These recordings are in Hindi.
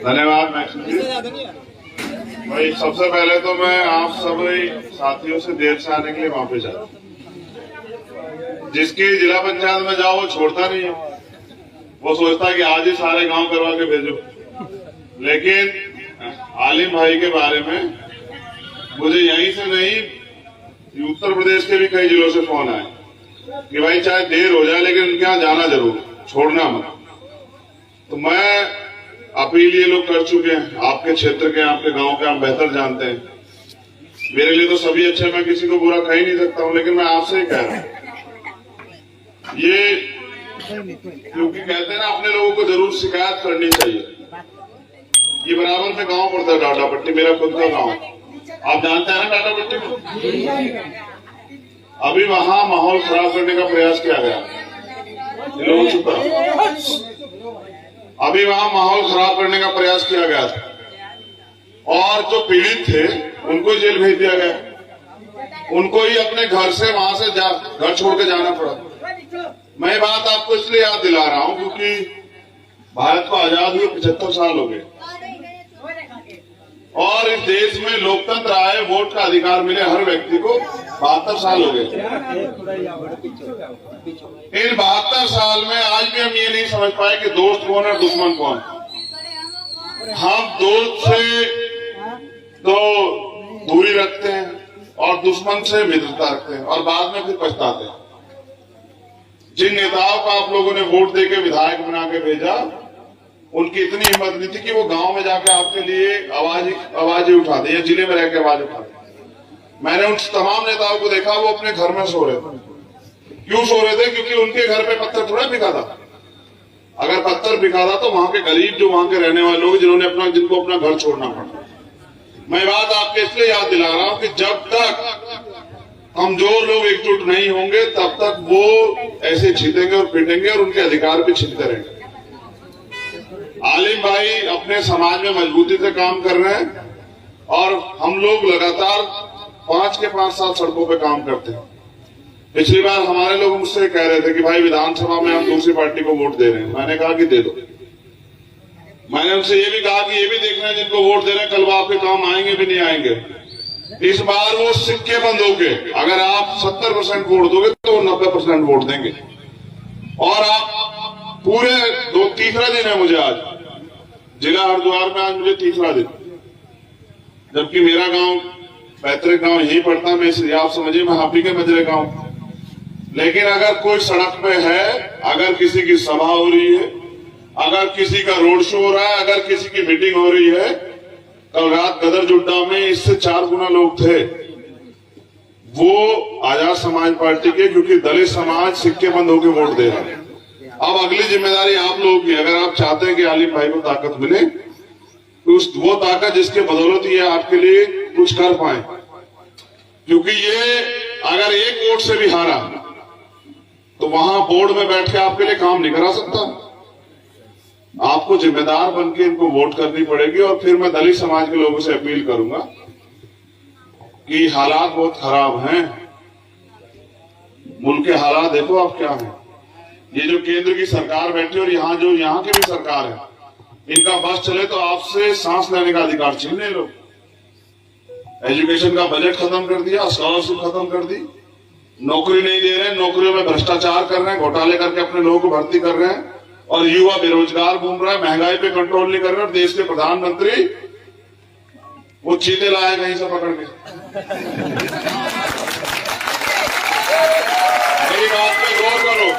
धन्यवाद भाई। सबसे पहले तो मैं आप सभी साथियों से देर से आने के लिए माफी चाहता हूँ। जिसकी जिला पंचायत में जाओ वो छोड़ता नहीं है, वो सोचता है कि आज ही सारे गांव करवा के भेजो। लेकिन आलिम भाई के बारे में मुझे यहीं से नहीं, उत्तर प्रदेश के भी कई जिलों से फोन आए कि भाई चाहे देर हो जाए लेकिन उनके यहाँ जाना जरूर, छोड़ना मत। तो मैं अपील ये लोग कर चुके हैं, आपके क्षेत्र के, आपके गांव के आप बेहतर जानते हैं। मेरे लिए तो सभी अच्छे, मैं किसी को बुरा कह ही नहीं सकता हूं, लेकिन मैं आपसे ही कह रहा हूं, ये क्योंकि कहते हैं ना अपने लोगों को जरूर शिकायत करनी चाहिए। ये बराबर में गांव पड़ता है टाटा पट्टी, मेरा खुद का गांव, आप जानते हैं ना टाटा पट्टी को। अभी वहां माहौल खराब करने का प्रयास किया गया, लोग चुप रहो। अभी वहां माहौल खराब करने का प्रयास किया गया था और जो पीड़ित थे उनको जेल भेज दिया गया, उनको ही अपने घर से वहां से घर छोड़ के जाना पड़ा। मैं बात आपको इसलिए याद दिला रहा हूं क्योंकि भारत को आजाद हुए 75 साल हो गए और इस देश में लोकतंत्र आए, वोट का अधिकार मिले हर व्यक्ति को 72 साल हो गए। इन 72 साल में आज भी हम ये नहीं समझ पाए कि दोस्त कौन है दुश्मन कौन। हम दोस्त से तो दूरी रखते हैं और दुश्मन से मित्रता रखते हैं और बाद में फिर पछताते हैं। जिन नेताओं को आप लोगों ने वोट देके विधायक बना के भेजा, उनकी इतनी हिम्मत नहीं थी कि वो गांव में जाके आपके लिए आवाजें उठा दे या जिले में रह के आवाज उठा दे। मैंने उन तमाम नेताओं को देखा, वो अपने घर में सो रहे थे। क्यों सो रहे थे? क्योंकि उनके घर पे पत्थर थोड़ा बिका था। अगर पत्थर बिका था तो वहां के गरीब, जो वहां के रहने वाले लोग जिनको अपना घर छोड़ना पड़ा। मैं बात आपके इसलिए याद दिला रहा हूं कि जब तक कमजोर लोग एकजुट नहीं होंगे तब तक वो ऐसे छीटेंगे और पीटेंगे और उनके अधिकार भी छीनते रहेंगे। आलिम भाई अपने समाज में मजबूती से काम कर रहे हैं और हम लोग लगातार 5 के 5 साल सड़कों पे काम करते हैं। पिछली बार हमारे लोग मुझसे कह रहे थे कि भाई विधानसभा में हम दूसरी पार्टी को वोट दे रहे हैं। मैंने कहा कि दे दो। मैंने उनसे ये भी कहा कि ये भी देखना है जिनको वोट दे रहे हैं कल वो आपके काम आएंगे भी नहीं आएंगे। इस बार वो सिक्के बंद हो गए, अगर आप 70% वोट दोगे तो 90% वोट देंगे। और आप पूरे तीसरा दिन है मुझे आज जिला हरिद्वार में, आज मुझे तीसरा दिन, जबकि मेरा गांव पैतृक गांव यही पड़ता, मैं इसलिए आप समझिए मैं हापी के मजरे गांव। लेकिन अगर कोई सड़क पे है, अगर किसी की सभा हो रही है, अगर किसी का रोड शो हो रहा है, अगर किसी की मीटिंग हो रही है, कल रात गदर जुड्डा में इससे 4 गुना लोग थे, वो आजाद समाज पार्टी के, क्योंकि दलित समाज सिक्के बंद होकर वोट दे रहा है। अब अगली जिम्मेदारी आप लोगों की, अगर आप चाहते हैं कि आलिम भाई को ताकत मिले तो वो ताकत जिसके बदौलत ये आपके लिए कुछ कर पाए, क्योंकि ये अगर एक वोट से भी हारा तो वहां बोर्ड में बैठ के आपके लिए काम नहीं करा सकता। आपको जिम्मेदार बन के इनको वोट करनी पड़ेगी। और फिर मैं दलित समाज के लोगों से अपील करूंगा कि हालात बहुत खराब हैं, मुल्क के हालात देखो आप क्या हैं। ये जो केंद्र की सरकार बैठी और यहाँ की भी सरकार है, इनका बस चले तो आपसे सांस लेने का अधिकार छीन ले लोग। एजुकेशन का बजट खत्म कर दिया, स्कॉलरशिप खत्म कर दी, नौकरी नहीं दे रहे, नौकरियों में भ्रष्टाचार कर रहे हैं, घोटाले करके अपने लोगों को भर्ती कर रहे हैं और युवा बेरोजगार घूम रहा है, महंगाई पे कंट्रोल नहीं कर रहे। और देश के प्रधानमंत्री वो चीते लाए कहीं से पकड़ के। मेरी बात पे गौर करो,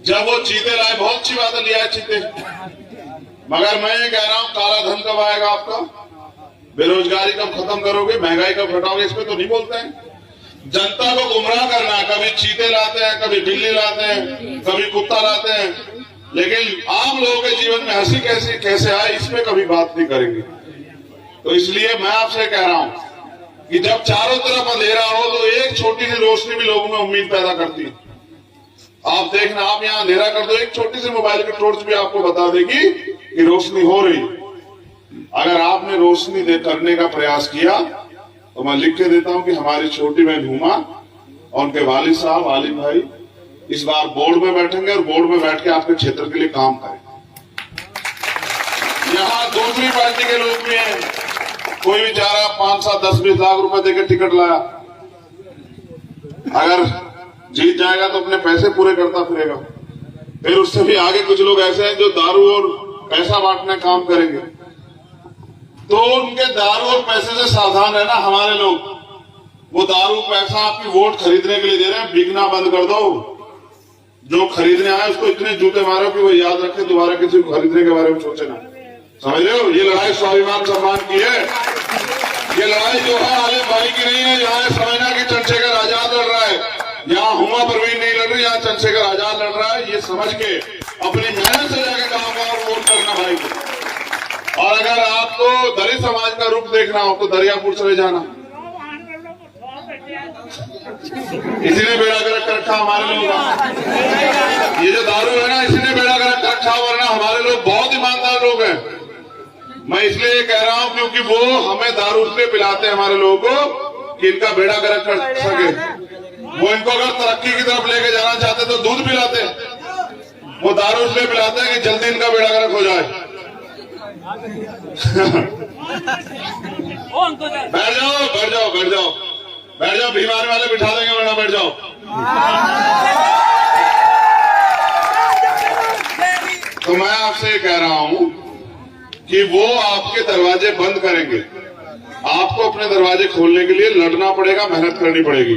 जब वो चीते लाए, बहुत अच्छी बात है लिया है चीते, मगर मैं ये कह रहा हूं काला धन कब आएगा आपका, बेरोजगारी कब खत्म करोगे, महंगाई कब घटाओगे, इस पे तो नहीं बोलते हैं। जनता को गुमराह करना है, कभी चीते लाते हैं, कभी बिल्ली लाते हैं, कभी कुत्ता लाते हैं, लेकिन आम लोगों के जीवन में हंसी कैसे आए इस पे कभी बात नहीं करेंगे। तो इसलिए मैं आपसे कह रहा हूं कि जब चारों तरफ अंधेरा हो तो एक छोटी सी रोशनी भी लोगों में उम्मीद पैदा करती है। आप देखना, आप यहाँ अंधेरा कर दो, एक छोटी सी मोबाइल की टॉर्च भी आपको बता देगी कि रोशनी हो रही। अगर आपने रोशनी करने का प्रयास किया तो मैं लिख के देता हूं कि हमारी छोटी बहन हुमा और उनके वालिद साहब आलिम भाई इस बार बोर्ड में बैठेंगे और बोर्ड में बैठ के आपके क्षेत्र के लिए काम करेंगे। यहाँ दूसरी पार्टी के लोग भी हैं, कोई बेचारा 5, 7, 10, 20 लाख रुपए देकर टिकट लाया, अगर जीत जाएगा तो अपने पैसे पूरे करता फिरेगा। फिर उससे भी आगे कुछ लोग ऐसे हैं जो दारू और पैसा बांटने काम करेंगे, तो उनके दारू और पैसे से सावधान रहना। हमारे लोग वो दारू पैसा आपकी वोट खरीदने के लिए दे रहे हैं, बिकना बंद कर दो। जो खरीदने आए उसको इतने जूते मारो कि वो याद रखे, दोबारा किसी को खरीदने के बारे में सोचे ना। समझ रहे हो, ये लड़ाई स्वाभिमान सम्मान की है। ये लड़ाई जो है आलिम भाई की नहीं है। यहाँ समझना कि चंद्रशेखर आजाद लड़ रहा है, यहाँ हुमा परवीन नहीं लड़ रही, यहाँ चंद्रशेखर आजाद लड़ रहा है। ये समझ के अपनी मेहनत से जाके काम और वोट करना भाई को। और अगर आपको दलित समाज का रूप देखना हो तो दरियापुर चले जाना, इसीने बेड़ा गर्क रखा हमारे लोग का। ये जो दारू है ना, इसीने बेड़ा गर्क रखा, वरना हमारे लोग बहुत ईमानदार लोग हैं। मैं इसलिए ये कह रहा हूं क्योंकि वो हमें दारू इसलिए पिलाते हैं हमारे लोगों को कि इनका बेड़ा गर्क कर सके। वो इनको अगर तरक्की की तरफ लेके जाना चाहते तो दूध पिलाते, वो दारू इसलिए पिलाते हैं कि जल्दी इनका बेड़ा गर्क हो जाए। बैठ जाओ बैठ जाओ बैठ जाओ बैठ जाओ, बीमारी वाले बिठा देंगे वरना बैठ जाओ। तो मैं आपसे कह रहा हूं कि वो आपके दरवाजे बंद करेंगे, आपको अपने दरवाजे खोलने के लिए लड़ना पड़ेगा, मेहनत करनी पड़ेगी।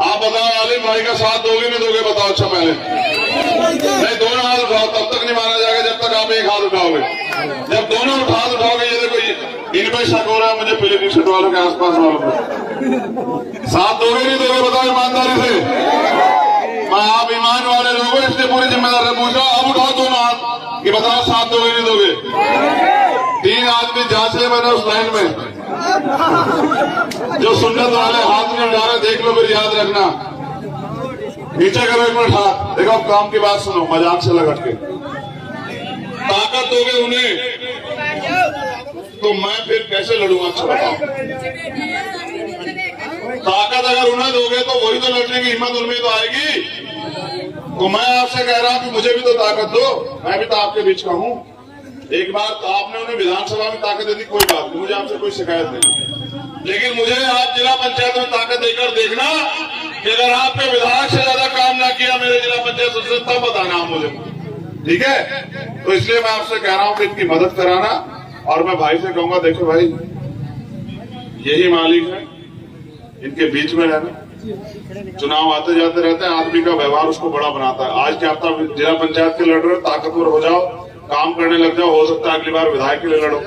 आप बताओ आलिम भाई का साथ दोगे नहीं दोगे? बताओ। अच्छा पहले नहीं, दोनों हाथ उठाओ, तब तक नहीं माना जाएगा जब तक आप एक हाथ उठाओगे। जब दोनों हाथ उठाओगे, ये देखो इन पे शक हो रहा है मुझे, पीले टी शर्ट वालों के आसपास वालों को। साथ दोगे नहीं दोगे? बताओ ईमानदारी से। मैं आप ईमान वाले लोग हो इसलिए पूरी जिम्मेदारी पूछ रहा हूं। अब उठाओ दोनों हाथ कि बताओ साथ दोगे नहीं दोगे? 3 आदमी जांचे मैंने उस लाइन में, जो सुन्नत वाले हाथ में उठा रहे, देख लो फिर याद रखना। नीचे करो एक मिनट हाथ, देखो अब काम की बात सुनो, मजाक से लगट के। ताकत दोगे उन्हें तो मैं फिर कैसे लड़ूंगा? अच्छा बताओ। ताकत अगर उन्हें दोगे तो वही तो लड़ने की हिम्मत उनमें तो आएगी। तो मैं आपसे कह रहा हूं कि मुझे भी तो ताकत दो, मैं भी तो आपके बीच का हूं। एक बार तो आपने उन्हें विधानसभा में ताकत दे दी, कोई बात नहीं, मुझे आपसे कोई शिकायत नहीं, लेकिन मुझे आप जिला पंचायत में ताकत देकर देखना कि अगर आपके विधायक से ज्यादा काम ना किया मेरे जिला पंचायत सदस्य, तब बताना आप मुझे, ठीक है? तो इसलिए मैं आपसे कह रहा हूं कि इनकी मदद कराना। और मैं भाई से कहूंगा, देखो भाई यही मालिक है, इनके बीच में रहना। चुनाव आते जाते रहते हैं, आदमी का व्यवहार उसको बड़ा बनाता है। आज क्या आप जिला पंचायत के लड़ रहे हो, ताकतवर हो जाओ, काम करने लग जाओ, हो सकता है अगली बार विधायक के लिए लड़ो।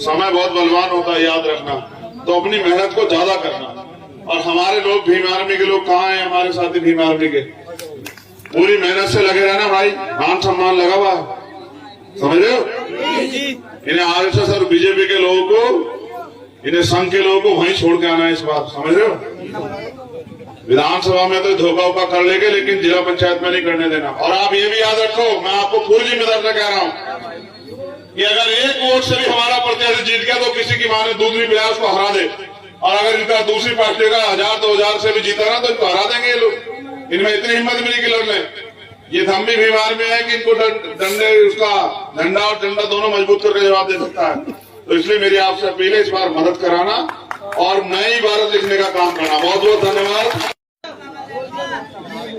समय बहुत बलवान होता है, याद रखना। तो अपनी मेहनत को ज्यादा करना। और हमारे लोग भीम आर्मी के लोग कहाँ हैं? हमारे साथी भीम आर्मी के पूरी मेहनत से लगे रहना भाई, मान सम्मान लगा हुआ है, समझ रहे हो? इन्हें आरएसएस और बीजेपी के लोगों को, इन्हें संघ के लोगों को वहीं छोड़ के आना है इस बार, समझ रहे हो? विधानसभा में तो धोखा वोखा कर लेंगे, लेकिन जिला पंचायत में नहीं करने देना। और आप ये भी याद रखो, मैं आपको पूरी जिम्मेदारी से कह रहा हूं कि अगर एक वोट से भी हमारा प्रत्याशी जीत गया तो किसी की मां ने दूध नहीं पिलाया उसको हरा दे। और अगर इनका दूसरी पार्टी का 1000-2000 से भी जीता ना तो इनको हरा देंगे ये लोग। इनमें इतनी हिम्मत भी नहीं कि लड़ लें। ये हम भी बीमार में है कि इनको डंडे, उसका झंडा और डंडा दोनों मजबूत करके जवाब दे सकता है। तो इसलिए मेरी आपसे अपील है, इस बार मदद कराना और नई भारत लिखने का काम करना। बहुत बहुत धन्यवाद।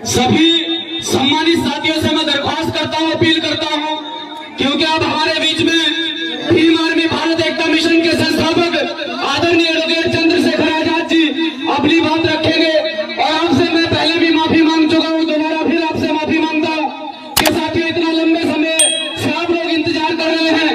सभी सम्मानित साथियों से मैं दरख्वास्त करता हूं, अपील करता हूं, क्योंकि अब हमारे बीच में भीम आर्मी भारत एकता मिशन के संस्थापक आदरणीय एडवोकेट चंद्रशेखर आजाद जी अपनी बात रखेंगे। और आपसे मैं पहले भी माफी मांग चुका हूं, दोबारा फिर आपसे माफी मांगता हूं कि साथियों इतना लंबे समय से आप लोग इंतजार कर रहे हैं।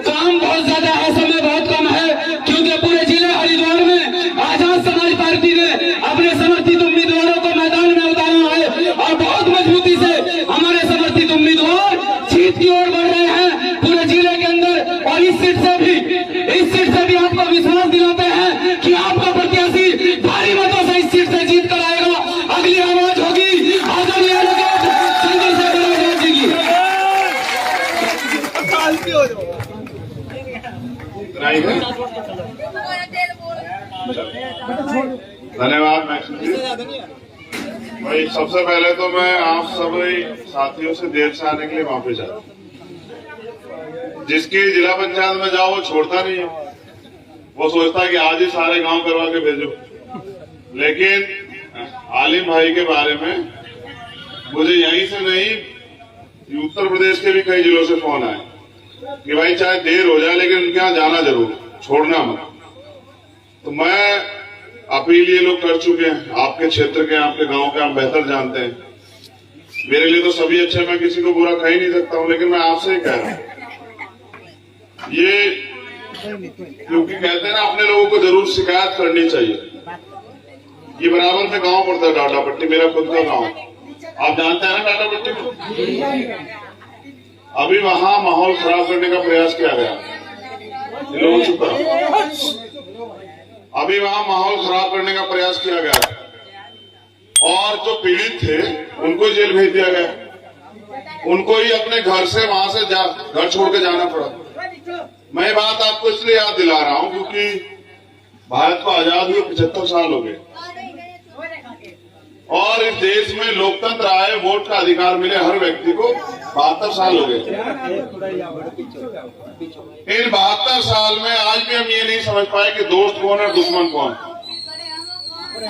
काम बहुत ज्यादा है, समय बहुत कम है, क्योंकि पूरे जिले हरिद्वार में आजाद समाज पार्टी ने अपने समर्थित उम्मीदवारों को मैदान में उतारा है और बहुत मजबूती से हमारे समर्थित उम्मीदवार जीत की ओर बढ़ रहे हैं पूरे जिले के अंदर। और इस सीट से भी आपको विश्वास दिलाते हैं कि आपका प्रत्याशी भारी मतों से इस सीट से जीत कर आएगा। अगली आवाज होगी आदरणीय एडवोकेट चंद्रशेखर आजाद जी की। धन्यवाद। भाई सबसे पहले तो मैं आप सभी साथियों से देर से आने के लिए माफी चाहता हूँ। जिसकी जिला पंचायत में जाओ वो छोड़ता नहीं है, वो सोचता है कि आज ही सारे गांव करवा के भेजो। लेकिन आलिम भाई के बारे में मुझे यहीं से नहीं, उत्तर प्रदेश के भी कई जिलों से फोन आए कि भाई चाहे देर हो जाए लेकिन उनके यहाँ जाना जरूर, छोड़ना मत। तो मैं अपील ये लोग कर चुके हैं, आपके क्षेत्र के, आपके गांव के, आप बेहतर जानते हैं। मेरे लिए तो सभी अच्छे, मैं किसी को बुरा कह ही नहीं सकता हूं, लेकिन मैं आपसे ही कह रहा हूं, ये क्योंकि कहते हैं ना अपने लोगों को जरूर शिकायत करनी चाहिए। ये बराबर में गांव पड़ता है डाटापट्टी, मेरा खुद का गांव, आप जानते हैं ना डाटापट्टी में। अभी वहां माहौल खराब करने का प्रयास किया गया, लोग चुप रहो। अभी वहां माहौल खराब करने का प्रयास किया गया और जो पीड़ित थे उनको जेल भेज दिया गया, उनको ही अपने घर से वहां से घर छोड़ के जाना पड़ा। मैं बात आपको इसलिए याद दिला रहा हूं क्योंकि भारत को आजाद हुए 75 साल हो गए और इस देश में लोकतंत्र आए, वोट का अधिकार मिले हर व्यक्ति को 72 साल हो गए। इन 72 साल में आज भी हम ये नहीं समझ पाए कि दोस्त कौन है दुश्मन कौन।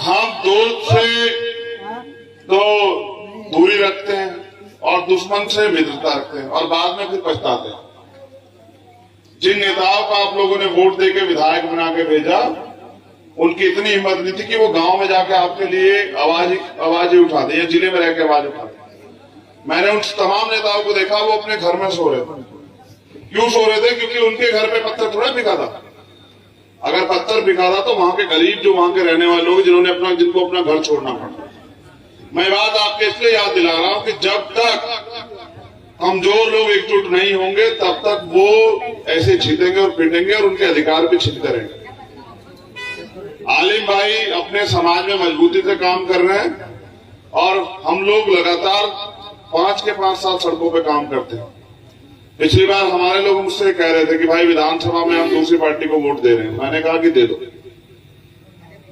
हम दोस्त से तो दूरी रखते हैं और दुश्मन से मित्रता रखते हैं और बाद में फिर पछताते हैं। जिन नेताओं को आप लोगों ने वोट देके विधायक बना के भेजा, उनकी इतनी हिम्मत नहीं थी कि वो गांव में जाके आपके लिए आवाजें उठाते या जिले में रह के आवाज उठाते। मैंने उन तमाम नेताओं को देखा, वो अपने घर में सो रहे थे। क्यों सो रहे थे? क्योंकि उनके घर पे पत्थर थोड़ा बिका था। अगर पत्थर बिका था तो वहां के गरीब, जो वहां के रहने वाले लोग जिनको अपना घर छोड़ना पड़ा। मैं बात आपके इसलिए याद दिला रहा हूं कि जब तक कमजोर लोग एकजुट नहीं होंगे तब तक वो ऐसे जीतेंगे और पिटेंगे और उनके अधिकार पे छिपते रहेंगे। आलिम भाई अपने समाज में मजबूती से काम कर रहे हैं और हम लोग लगातार 5 के 5 साल सड़कों पे काम करते हैं। पिछली बार हमारे लोग मुझसे कह रहे थे कि भाई विधानसभा में हम दूसरी पार्टी को वोट दे रहे हैं। मैंने कहा कि दे दो।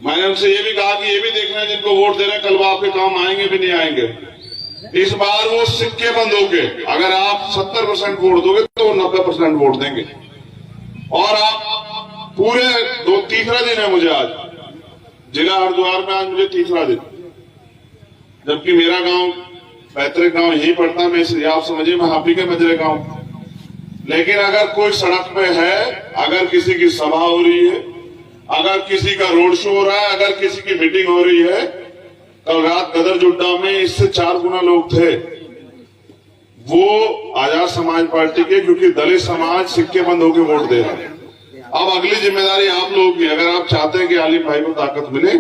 मैंने उनसे ये भी कहा कि ये भी देखना है जिनको वोट दे रहे हैं कल वो आपके काम आएंगे भी नहीं आएंगे। इस बार वो सिक्के बंद हो गए, अगर आप 70% वोट दोगे तो 90% वोट देंगे। और आप पूरे तीसरा दिन है मुझे आज जिला हरिद्वार में, आज मुझे तीसरा दिन, जबकि मेरा गांव पैतृक गांव यही पड़ता है। मैं आप समझिए मैं हापी के मजरे गांव। लेकिन अगर कोई सड़क पे है, अगर किसी की सभा हो रही है, अगर किसी का रोड शो हो रहा है, अगर किसी की मीटिंग हो रही है, कल रात गदर जुड्डा में इससे 4 गुना लोग थे, वो आजाद समाज पार्टी के, क्योंकि दलित समाज सिक्के बंद होकर वोट दे रहा है। अब अगली जिम्मेदारी आप लोगों की, अगर आप चाहते हैं कि आलिम भाई को ताकत मिले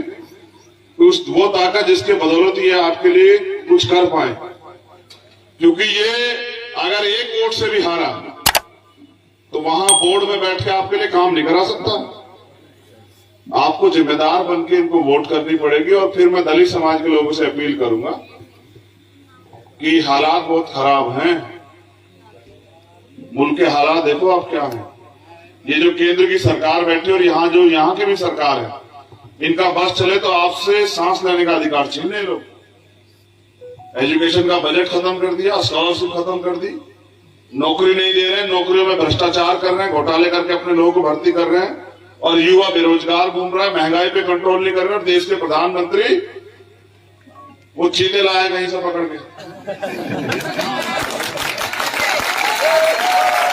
तो वो ताकत जिसके बदौलत ये आपके लिए कुछ कर पाए, क्योंकि ये अगर एक वोट से भी हारा तो वहां बोर्ड में बैठ के आपके लिए काम नहीं करा सकता। आपको जिम्मेदार बन के इनको वोट करनी पड़ेगी। और फिर मैं दलित समाज के लोगों से अपील करूंगा कि हालात बहुत खराब हैं, मुल्क के हालात देखो आप क्या हैं। ये जो केंद्र की सरकार बैठी और यहाँ की भी सरकार है, इनका बस चले तो आपसे सांस लेने का अधिकार छीन ले लोग। एजुकेशन का बजट खत्म कर दिया, स्कॉलरशिप खत्म कर दी, नौकरी नहीं दे रहे, नौकरियों में भ्रष्टाचार कर रहे हैं, घोटाले करके अपने लोगों को भर्ती कर रहे हैं और युवा बेरोजगार घूम रहा है, महंगाई पे कंट्रोल नहीं कर रहे। और देश के प्रधानमंत्री वो चीते लाए कहीं से पकड़ के।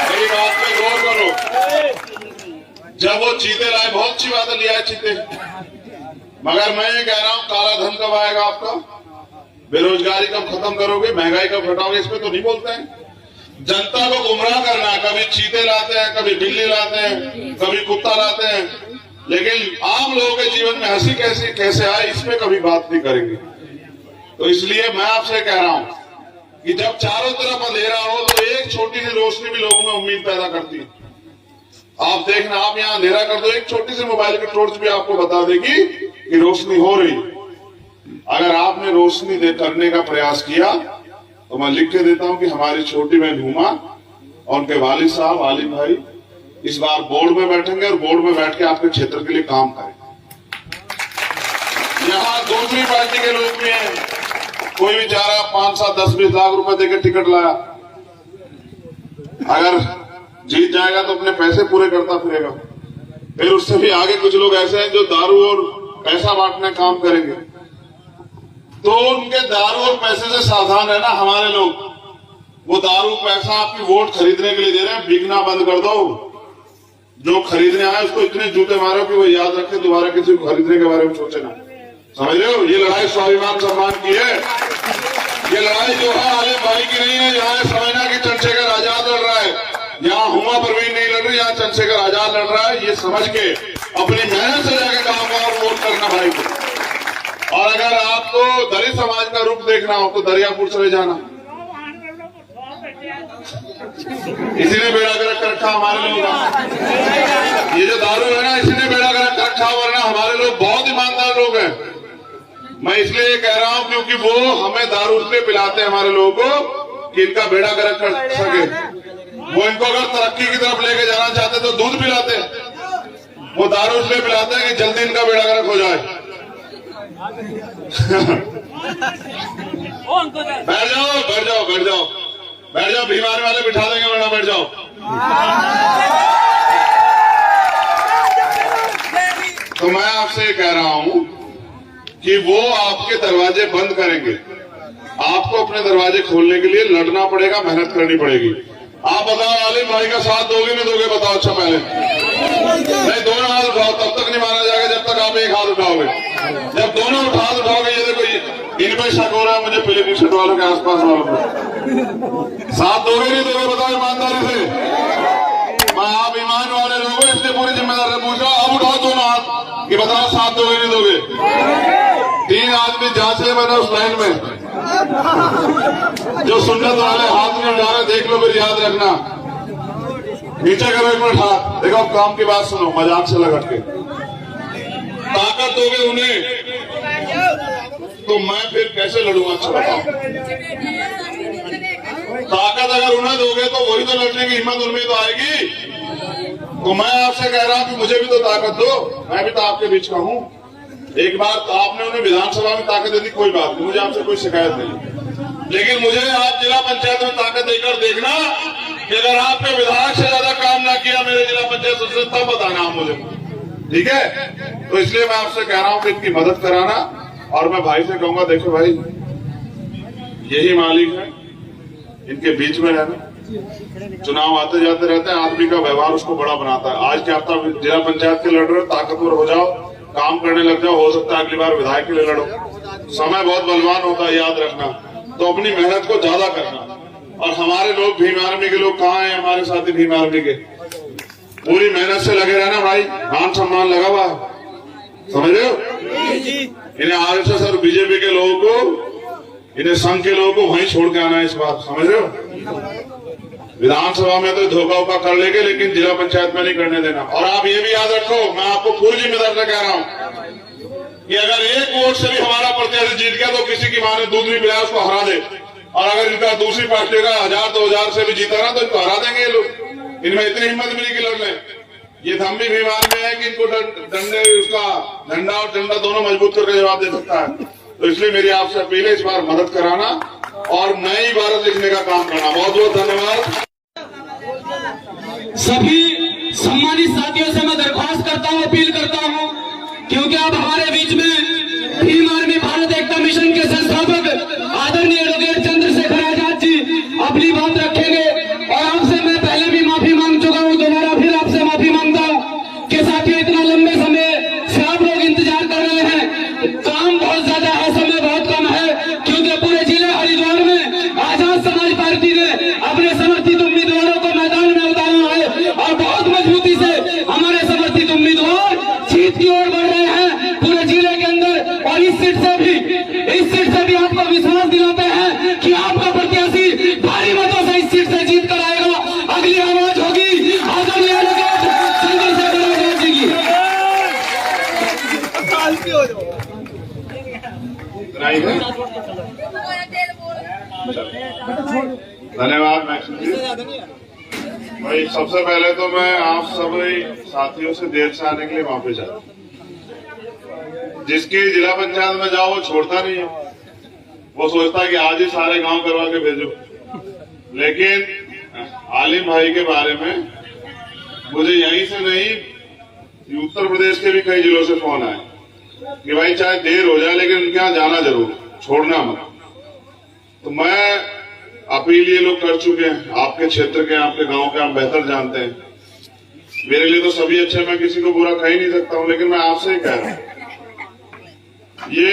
मेरी बात पे गौर करो, जब वो चीते लाए, बहुत अच्छी बात है लिया है चीते, मगर मैं ये कह रहा हूं काला धन कब आएगा आपका, बेरोजगारी कब खत्म करोगे, महंगाई कब घटाओगे, इस पे तो नहीं बोलते हैं। जनता को गुमराह करना है, कभी चीते लाते हैं, कभी बिल्ली लाते हैं, कभी कुत्ता लाते हैं, लेकिन आम लोगों के जीवन में हंसी कैसे आए इस पे कभी बात नहीं करेंगे। तो इसलिए मैं आपसे कह रहा हूं कि जब चारों तरफ अंधेरा हो तो एक छोटी सी रोशनी भी लोगों में उम्मीद पैदा करती है। आप देखना, आप यहाँ अंधेरा कर दो, एक छोटी सी मोबाइल की टॉर्च भी आपको बता देगी कि रोशनी हो रही। अगर आपने रोशनी करने का प्रयास किया तो मैं लिख के देता हूं कि हमारी छोटी बहन हुमा और उनके वालिद साहब आलिम भाई इस बार बोर्ड में बैठेंगे और बोर्ड में बैठ के आपके क्षेत्र के लिए काम करेंगे। यहाँ दूसरी पार्टी के लोग भी हैं, कोई बेचारा 5, 7, 10, 20 लाख रुपए देकर टिकट लाया, अगर जीत जाएगा तो अपने पैसे पूरे करता फिरेगा। फिर उससे भी आगे कुछ लोग ऐसे हैं जो दारू और पैसा बांटने काम करेंगे, तो उनके दारू और पैसे से सावधान है ना हमारे लोग। वो दारू पैसा आपकी वोट खरीदने के लिए दे रहे हैं, बिकना बंद कर दो। जो खरीदने आए उसको इतने जूते मारो कि वो याद रखे, दोबारा किसी को खरीदने के बारे में सोचे ना। समझ रहे हो, ये लड़ाई स्वाभिमान सम्मान की है। ये लड़ाई जो है आलिम भाई की नहीं है। यहाँ समझना कि चंद्रशेखर आजाद लड़ रहा है, यहाँ हुमा परवीन नहीं लड़ रही, यहाँ चंद्रशेखर आजाद लड़ रहा है। ये समझ के अपनी मेहनत से जाके काम और वोट करना भाई को। और अगर आपको दलित समाज का रूप देखना हो तो दरियापुर चले जाना, इसी ने बेड़ा गर्क कर रखा हमारे लोगों का। ये जो दारू है ना, इसी ने बेड़ा गर्क कर रखा, वरना हमारे लोग बहुत ईमानदार लोग हैं। मैं इसलिए ये कह रहा हूं क्योंकि वो हमें दारू इसलिए पिलाते हैं हमारे लोगों को कि इनका बेड़ा गर्क कर सके। वो इनको अगर तरक्की की तरफ लेके जाना चाहते तो दूध पिलाते, वो दारू इसलिए पिलाते हैं कि जल्दी इनका बेड़ा गर्क हो जाए। बैठ जाओ बैठ जाओ बैठ जाओ बैठ जाओ, बीमारी वाले बिठा देंगे, वरना बैठ जाओ। तो मैं आपसे ये कह रहा हूं कि वो आपके दरवाजे बंद करेंगे, आपको अपने दरवाजे खोलने के लिए लड़ना पड़ेगा, मेहनत करनी पड़ेगी। आप बताओ आलिम भाई का साथ दोगे नहीं दोगे? बताओ। अच्छा पहले नहीं, दोनों हाथ उठाओ, तब तक नहीं माना जाएगा जब तक आप एक हाथ उठाओगे। जब दोनों हाथ उठाओगे, ये देखो इनमें शक हो रहा है मुझे, पीले टी शर्ट वालों के आसपास वालों को। साथ दोगे नहीं दोगे? बताओ ईमानदारी से। मैं आप ईमान वाले लोग हो, इसलिए पूरी जिम्मेदारी पूछ रहा हूं। अब उठाओ दोनों हाथ कि बताओ साथ दोगे नहीं दोगे? 3 आदमी जांचे मैंने उस लाइन में, जो सुन्नत वाले हाथ में उठा रहे, देख लो फिर याद रखना। नीचे करो एक मिनट हाथ, देखो काम की बात सुनो, मजाक से लगा के। ताकत दोगे उन्हें तो मैं फिर कैसे लड़ूंगा? अच्छा बताओ। ताकत अगर उन्हें दोगे तो वही तो लड़ने की हिम्मत उनमें तो आएगी। तो मैं आपसे कह रहा हूं कि मुझे भी तो ताकत दो, मैं भी तो आपके बीच का हूं। एक बार तो आपने उन्हें विधानसभा में ताकत दे दी, कोई बात नहीं, मुझे आपसे कोई शिकायत नहीं। लेकिन मुझे आप जिला पंचायत में ताकत देकर देखना कि अगर आपने विधायक से ज्यादा काम ना किया मेरे जिला पंचायत सदस्य, तब बताना आप मुझे, ठीक है? तो इसलिए मैं आपसे कह रहा हूं कि इनकी मदद कराना। और मैं भाई से कहूंगा, देखो भाई, यही मालिक है, इनके बीच में रहना। चुनाव आते जाते रहते हैं, आदमी का व्यवहार उसको बड़ा बनाता है। आज क्या आप जिला पंचायत के लड़ रहे हो, ताकतवर हो जाओ, काम करने लग जाओ, हो सकता है अगली बार विधायक के लिए लड़ो। समय बहुत बलवान होता है, याद रखना। तो अपनी मेहनत को ज्यादा करना। और हमारे लोग भीम आर्मी के लोग कहाँ हैं? हमारे साथी भीम आर्मी के पूरी मेहनत से लगे रहना भाई, मान सम्मान लगा हुआ है, समझ रहे हो? इन्हें आरएसएस और बीजेपी के लोगों को, इन्हें संघ के लोगों को वहीं छोड़ के आना है इस बार, समझ रहे हो? विधानसभा में तो धोखा वोखा कर लेंगे, लेकिन जिला पंचायत में नहीं करने देना। और आप ये भी याद रखो, मैं आपको पूरी जिम्मेदारी से कह रहा हूं कि अगर एक वोट से भी हमारा प्रत्याशी जीत गया तो किसी की मां ने दूध नहीं पिलाया उसको हरा दे। और अगर इनका दूसरी पार्टी का 1000-2000 से भी जीता ना तो इनको हरा देंगे ये लोग। इनमें इतनी हिम्मत मिली कि लड़ लें। ये धम भी बीमार में है कि इनको डंडे, उसका झंडा और डंडा दोनों मजबूत करके जवाब दे सकता है। तो इसलिए मेरी आपसे अपील है, इस बार मदद कराना और नई इबारत लिखने का काम करना। बहुत बहुत धन्यवाद। सभी सम्मानित साथियों से मैं दरख्वास्त करता हूं, अपील करता हूं, क्योंकि अब हमारे बीच में भीम आर्मी भारत एकता मिशन के संस्थापक आदरणीय एडवोकेट चंद्रशेखर आजाद जी अपनी बात रखेंगे। और आपसे मैं पहले भी माफी मांग चुका हूं, दोबारा फिर आपसे माफी मांगता हूं कि साथियों इतना लंबे समय से आप लोग इंतजार कर रहे हैं। काम बहुत ज्यादा है, समय बहुत कम है, क्योंकि पूरे जिले हरिद्वार में आजाद समाज पार्टी ने अपने समर्थित उम्मीदवारों को मैदान में उतारा है और बहुत मजबूती से हमारे समर्थित उम्मीदवार जीत की ओर बढ़ रहे हैं पूरे जिले के अंदर। और इस सीट से भी आपको विश्वास दिलाते हैं कि आपका प्रत्याशी भारी मतों से इस सीट से जीत कर आएगा। अगली आवाज होगी आदरणीय एडवोकेट चंद्रशेखर आजाद जी की। धन्यवाद भाई। सबसे पहले तो मैं आप सभी साथियों से देर से आने के लिए माफी चाहता हूँ। जिसकी जिला पंचायत में जाओ वो छोड़ता नहीं है, वो सोचता है कि आज ही सारे गांव करवा के भेजो। लेकिन आलिम भाई के बारे में मुझे यहीं से नहीं, उत्तर प्रदेश के भी कई जिलों से फोन आए कि भाई चाहे देर हो जाए लेकिन उनके यहाँ जाना जरूर, छोड़ना मत। तो मैं अपील ये लोग कर चुके हैं, आपके क्षेत्र के, आपके गांव के आप बेहतर जानते हैं। मेरे लिए तो सभी अच्छे, मैं किसी को बुरा कह ही नहीं सकता हूं, लेकिन मैं आपसे ही कह रहा हूं ये,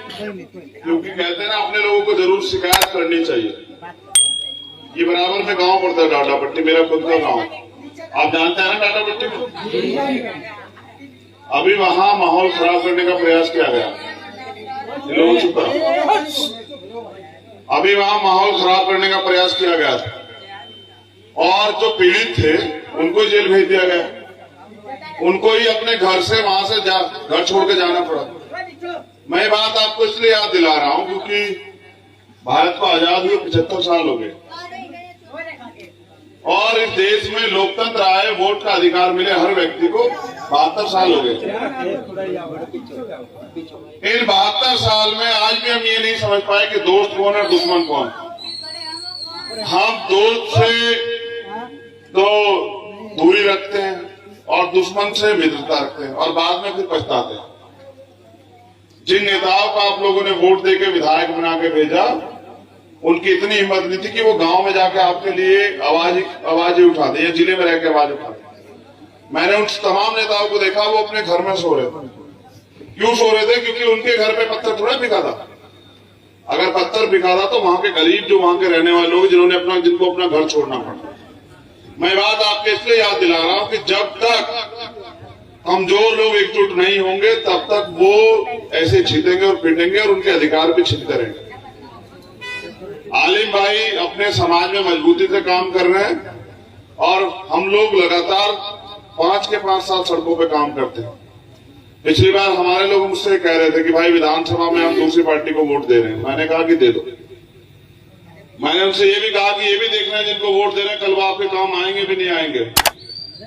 क्योंकि कहते हैं ना अपने लोगों को जरूर शिकायत करनी चाहिए। ये बराबर में गांव पड़ता है डाटा पट्टी, मेरा खुद का गांव, आप जानते हैं ना डाटा पट्टी को। अभी वहां माहौल खराब करने का प्रयास किया गया, लोग चुप रहो। अभी वहां माहौल खराब करने का प्रयास किया गया था और जो पीड़ित थे उनको जेल भेज दिया गया, उनको ही अपने घर से वहां से घर छोड़ के जाना पड़ा। मैं बात आपको इसलिए याद दिला रहा हूं क्योंकि भारत को आजाद हुए 75 साल हो गए और इस देश में लोकतंत्र आए, वोट का अधिकार मिले हर व्यक्ति को 72 साल हो गए। इन 72 साल में आज भी हम ये नहीं समझ पाए कि दोस्त कौन है दुश्मन कौन। हम दोस्त से तो दूरी रखते हैं और दुश्मन से मित्रता रखते हैं और बाद में फिर पछताते हैं। जिन नेताओं को आप लोगों ने वोट देके विधायक बना के भेजा, उनकी इतनी हिम्मत नहीं थी कि वो गांव में जाके आपके लिए आवाजें उठा दे या जिले में रह के आवाज उठा दे। मैंने उन तमाम नेताओं को देखा, वो अपने घर में सो रहे थे। क्यों सो रहे थे? क्योंकि उनके घर पे पत्थर थोड़ा बिका था। अगर पत्थर बिका था तो वहां के गरीब, जो वहां के रहने वाले लोग जिनको अपना घर छोड़ना पड़ा। मैं बात आपके इसलिए याद दिला रहा हूं कि जब तक कमजोर लोग एकजुट नहीं होंगे तब तक वो ऐसे छीटेंगे और पीटेंगे और उनके अधिकार भी छीनते रहेंगे। आलिम भाई अपने समाज में मजबूती से काम कर रहे हैं और हम लोग लगातार 5 के 5 साल सड़कों पे काम करते हैं। पिछली बार हमारे लोग मुझसे कह रहे थे कि भाई विधानसभा में हम दूसरी पार्टी को वोट दे रहे हैं। मैंने कहा कि दे दो। मैंने उनसे ये भी कहा कि ये भी देखना है जिनको वोट दे रहे हैं कल वो आपके काम आएंगे भी नहीं आएंगे।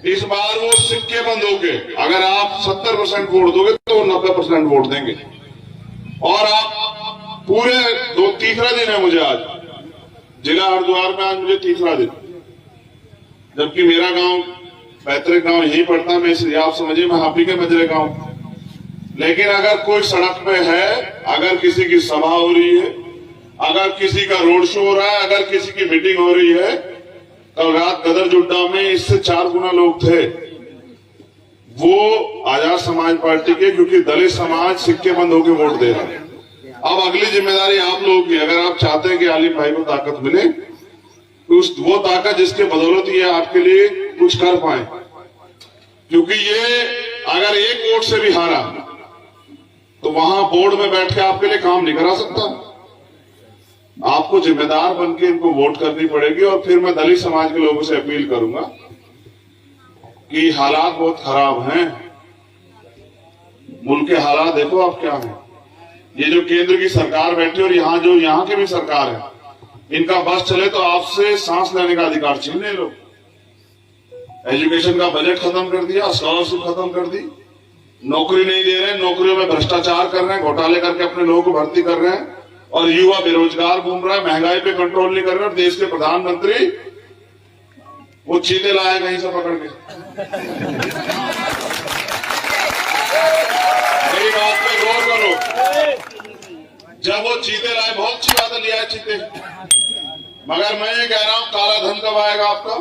इस बार वो सिक्के बंद हो गए, अगर आप 70% वोट दोगे तो 90% वोट देंगे। और आप पूरे तीसरा दिन है मुझे आज जिला हरिद्वार में, आज मुझे तीसरा दिन, जबकि मेरा गांव पैतृक गांव यही पड़ता है। मैं आप समझिए मैं हापी के मजरे गांव। लेकिन अगर कोई सड़क पे है, अगर किसी की सभा हो रही है, अगर किसी का रोड शो हो रहा है, अगर किसी की मीटिंग हो रही है, कल रात गदर जुड्डा में इससे 4 गुना लोग थे, वो आजाद समाज पार्टी के, क्योंकि दलित समाज सिक्के बंद होकर वोट दे रहा है। अब अगली जिम्मेदारी आप लोगों की, अगर आप चाहते हैं कि आलिम भाई को ताकत मिले तो वो ताकत जिसके बदौलत ये आपके लिए कुछ कर पाए, क्योंकि ये अगर एक वोट से भी हारा तो वहां बोर्ड में बैठ के आपके लिए काम नहीं करा सकता। आपको जिम्मेदार बन के इनको वोट करनी पड़ेगी। और फिर मैं दलित समाज के लोगों से अपील करूंगा कि हालात बहुत खराब हैं, मुल्क के हालात देखो आप क्या हैं। ये जो केंद्र की सरकार बैठी और यहाँ की भी सरकार है, इनका बस चले तो आपसे सांस लेने का अधिकार छीन ले लोग। एजुकेशन का बजट खत्म कर दिया, स्कॉलरशिप खत्म कर दी, नौकरी नहीं दे रहे, नौकरियों में भ्रष्टाचार कर रहे हैं, घोटाले करके अपने लोगों को भर्ती कर रहे हैं और युवा बेरोजगार घूम रहा है, महंगाई पे कंट्रोल नहीं कर रहे। और देश के प्रधानमंत्री वो चीते लाए कहीं से पकड़ के। मेरी बात पे गौर करो, जब वो चीते लाए, बहुत अच्छी बात है, लिया चीते, मगर मैं ये कह रहा हूं काला धन कब आएगा आपका,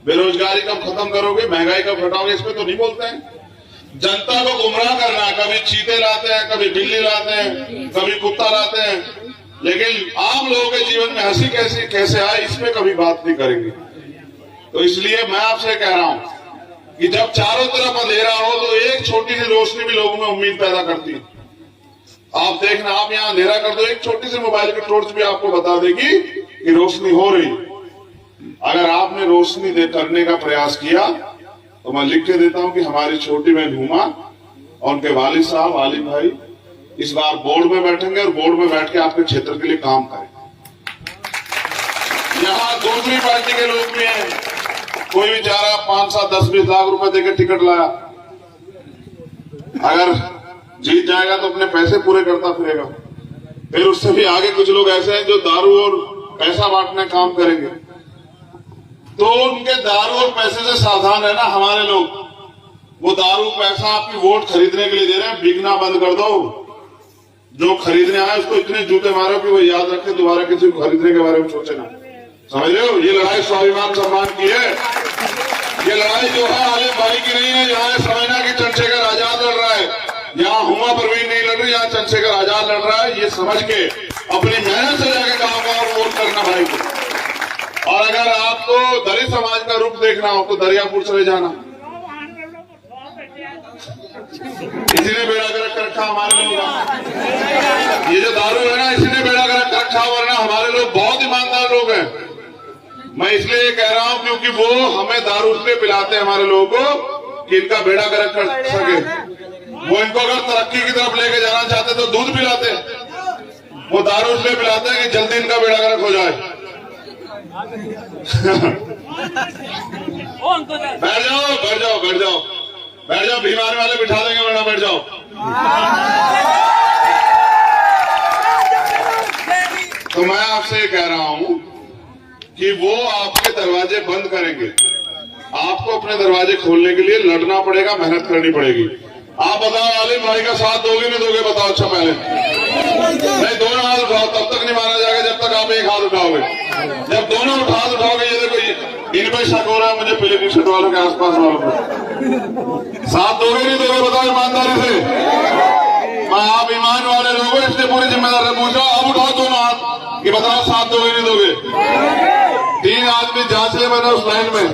बेरोजगारी कब खत्म करोगे, महंगाई कब घटाओगे, इस पे तो नहीं बोलते हैं। जनता को गुमराह करना है, कभी चीते लाते हैं, कभी बिल्ली लाते हैं, कभी कुत्ता लाते हैं, लेकिन आम लोगों के जीवन में हंसी कैसे आए इस पे कभी बात नहीं करेंगे। तो इसलिए मैं आपसे कह रहा हूं कि जब चारों तरफ अंधेरा हो तो एक छोटी सी रोशनी भी लोगों में उम्मीद पैदा करती है। आप देखना, आप यहाँ अंधेरा कर दो, एक छोटी सी मोबाइल की टॉर्च भी आपको बता देगी कि रोशनी हो रही। अगर आपने रोशनी करने का प्रयास किया तो मैं लिख के देता हूं कि हमारी छोटी बहन हुमा और उनके वालिद साहब आलिम भाई इस बार बोर्ड में बैठेंगे और बोर्ड में बैठ के आपके क्षेत्र के लिए काम करें। यहाँ दूसरी पार्टी के लोग भी हैं, कोई बेचारा 5, 7, 10, 20 लाख रुपए देकर टिकट लाया, अगर जीत जाएगा तो अपने पैसे पूरे करता फिरेगा। फिर उससे भी आगे कुछ लोग ऐसे हैं जो दारू और पैसा बांटने का काम करेंगे। तो उनके दारू और पैसे से सावधान है ना हमारे लोग। वो दारू पैसा आपकी वोट खरीदने के लिए दे रहे हैं, बिकना बंद कर दो। जो खरीदने आए उसको इतने जूते मारो कि वो याद रखे, दोबारा किसी को खरीदने के बारे में सोचे ना। समझ रहे हो, ये लड़ाई स्वाभिमान सम्मान की है। ये लड़ाई जो है आलिम भाई की नहीं है। यहाँ समझना कि चंद्रशेखर आजाद लड़ रहा है, यहाँ हुमा परवीन नहीं लड़ रही, यहाँ चंद्रशेखर आजाद लड़ रहा है। ये समझ के अपनी मेहनत से जाके काम और वोट करना भाई को। और अगर आपको दलित समाज का रूप देखना हो तो दरियापुर चले जाना। इसी ने बेड़ा गर्क कर रखा हमारे लोग का। ये जो दारू है ना, इसी ने बेड़ा गर्क कर रखा, वरना हमारे लोग बहुत ईमानदार लोग हैं। मैं इसलिए ये कह रहा हूं क्योंकि वो हमें दारू इसलिए पिलाते हैं हमारे लोगों को कि इनका बेड़ा गर्क कर सके। वो इनको अगर तरक्की की तरफ लेके जाना चाहते तो दूध पिलाते, वो दारू इसलिए पिलाते हैं कि जल्दी इनका बेड़ा गर्क हो जाए। बैठ जाओ बैठ जाओ बैठ जाओ बैठ जाओ, बीमारी वाले बिठा देंगे वरना बैठ जाओ। तो मैं आपसे कह रहा हूं कि वो आपके दरवाजे बंद करेंगे। आपको अपने दरवाजे खोलने के लिए लड़ना पड़ेगा, मेहनत करनी पड़ेगी। आप बताओ आलिम भाई का साथ दोगे नहीं दोगे? बताओ। अच्छा पहले नहीं, दोनों हाथ उठाओ, तब तक नहीं माना जाएगा जब तक आप एक हाथ उठाओगे। जब दोनों हाथ उठाओगे, ये देखो इन पे शक हो रहा है मुझे, पीले टी शर्ट वालों के आसपास वालों को। साथ दोगे नहीं दोगे? बताओ ईमानदारी से। मैं आप ईमान वाले लोग हो इसलिए पूरी जिम्मेदारी पूछ रहा हूं। अब उठाओ दोनों हाथ कि बताओ साथ दोगे नहीं दोगे? 3 आदमी जांच ले मैंने उस लाइन में।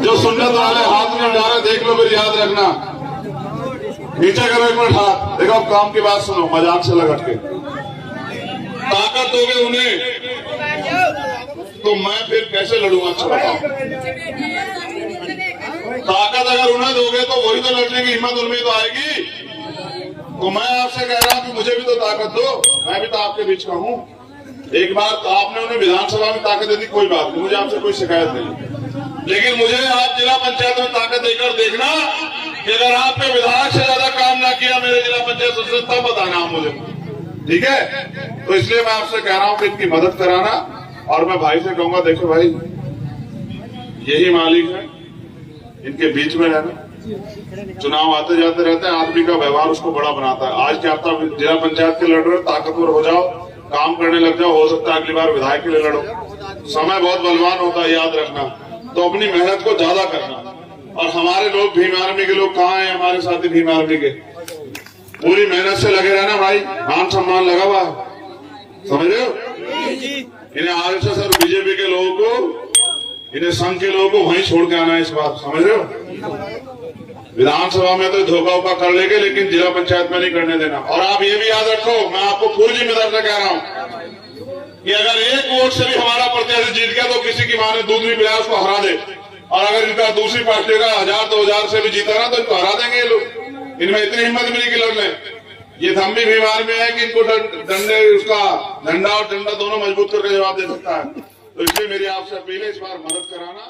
जो सुन्नत वाले हाथ में उठा रहे देख लो, फिर याद रखना। नीचे करो एक मिनट हाथ। देखो अब काम की बात सुनो, मजाक से लगा के। ताकत दोगे उन्हें तो मैं फिर कैसे लड़ूंगा? अच्छा बताओ। ताकत अगर उन्हें दोगे तो वही तो लड़ने की हिम्मत उनमें तो आएगी। तो मैं आपसे कह रहा हूं कि मुझे भी तो ताकत दो, मैं भी तो आपके बीच का हूं। एक बार तो आपने उन्हें विधानसभा में ताकत दे दी, कोई बात नहीं, मुझे आपसे कोई शिकायत नहीं। लेकिन मुझे आप जिला पंचायत में ताकत देकर देखना कि अगर आपने विधायक से ज्यादा काम ना किया मेरे जिला पंचायत सदस्य, तब बताना आप मुझे, ठीक है? तो इसलिए मैं आपसे कह रहा हूं कि इनकी मदद कराना। और मैं भाई से कहूंगा, देखो भाई यही मालिक है, इनके बीच में रहना। चुनाव आते जाते रहते हैं, आदमी का व्यवहार उसको बड़ा बनाता है। आज क्या आप जिला पंचायत के लड़ रहे हो, ताकतवर हो जाओ, काम करने लग जाओ, हो सकता है अगली बार विधायक के लिए लड़ो। समय बहुत बलवान होता है, याद रखना। तो अपनी मेहनत को ज्यादा करना। और हमारे लोग भीम आर्मी के लोग कहाँ हैं? हमारे साथी भीम आर्मी के पूरी मेहनत से लगे रहना भाई, मान सम्मान लगा हुआ, समझ रहे हो? इन्हें आरएसएस और बीजेपी के लोगों को, इन्हें संघ के लोगों को वहीं छोड़ के आना है इस बार, समझ रहे हो? विधानसभा में तो धोखा वोखा कर लेंगे, लेकिन जिला पंचायत में नहीं करने देना। और आप ये भी याद रखो, मैं आपको पूरी जिम्मेदारी से कह रहा हूं कि अगर एक वोट से भी हमारा प्रत्याशी जीत गया तो किसी की मां ने दूध भी पिलाया उसको हरा दे। और अगर इनका दूसरी पार्टी का 1000-2000 से भी जीता ना तो इनको हरा देंगे ये लोग। इनमें इतनी हिम्मत मिली कि लड़ लें। ये हम भी बीमार में है कि इनको डंडे, उसका झंडा और डंडा दोनों मजबूत करके जवाब दे सकता है। तो इसलिए मेरी आपसे अपील है, इस बार मदद कराना।